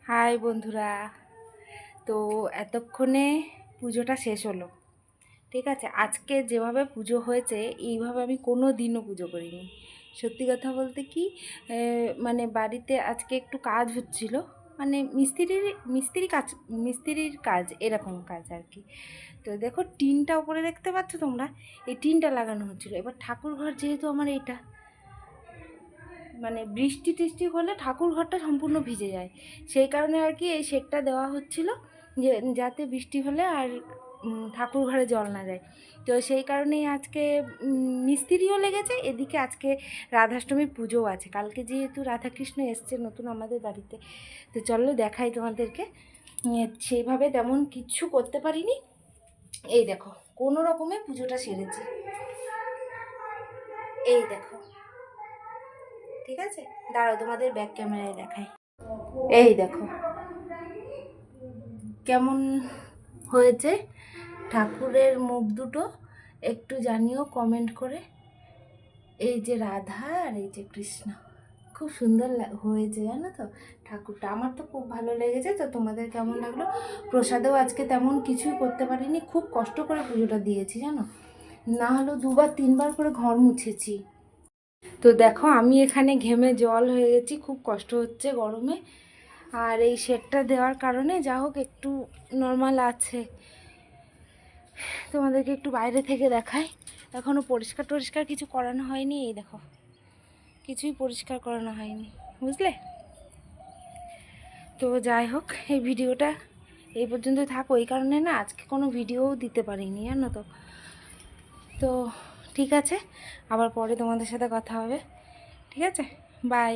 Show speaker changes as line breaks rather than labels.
High বন্ধুরা। তো এতক্ষণে পুজোটা শেষ হলো, ঠিক আছে। আজকে যেভাবে পুজো হয়েছে এইভাবে আমি কোনো দিনও পুজো করিনি। সত্যি কথা বলতে কি, মানে বাড়িতে আজকে একটু কাজ হচ্ছিল, মানে মিস্ত্রির কাজ, এরকম কাজ আর কি। তো দেখো টিনটা উপরে দেখতে পাচ্ছ তোমরা, এই টিনটা লাগানো হচ্ছিলো। এবার ঠাকুর ঘর যেহেতু আমার এইটা, মানে বৃষ্টি টিষ্টি হলে ঠাকুর ঘরটা সম্পূর্ণ ভিজে যায়, সেই কারণে আর কি এই শেডটা দেওয়া হচ্ছিল, যে যাতে বৃষ্টি হলে আর ঠাকুর ঘরে জল না যায়। তো সেই কারণেই আজকে মিস্ত্রিও লেগেছে, এদিকে আজকে রাধাষ্টমীর পুজোও আছে। কালকে যেহেতু রাধাকৃষ্ণ এসছে নতুন আমাদের বাড়িতে, তো চলো দেখাই তোমাদেরকে। সেইভাবে তেমন কিচ্ছু করতে পারিনি। এই দেখো কোনো রকমে পুজোটা সেরেছি, এই দেখো, ঠিক আছে। দাঁড়াও তোমাদের ব্যাক ক্যামেরায় দেখাই। এই দেখো কেমন হয়েছে ঠাকুরের মুখ দুটো, একটু জানিও কমেন্ট করে। এই যে রাধা আর এই যে কৃষ্ণ, খুব সুন্দর হয়েছে জানো তো ঠাকুরটা। আমার তো খুব ভালো লেগেছে। তো তোমাদের কেমন লাগলো? প্রসাদেও আজকে তেমন কিছুই করতে পারিনি, খুব কষ্ট করে পুজোটা দিয়েছি জানো, না হলেও 2-3 বার করে ঘর মুছেছি। তো দেখো আমি এখানে ঘেমে জল হয়ে গেছি, খুব কষ্ট হচ্ছে গরমে। আর এই শেডটা দেওয়ার কারণে যা হোক একটু নর্মাল আছে। তোমাদেরকে একটু বাইরে থেকে দেখাই। এখনও পরিষ্কার কিছু করানো হয়নি। এই দেখো কিছুই পরিষ্কার করানো হয়নি, বুঝলে। তো যাই হোক এই ভিডিওটা এই পর্যন্ত থাকো, এই কারণে না আজকে কোনো ভিডিওও দিতে পারিনি জানো তো। তো ঠিক আছে, আবার পরে তোমাদের সাথে কথা হবে, ঠিক আছে, বাই।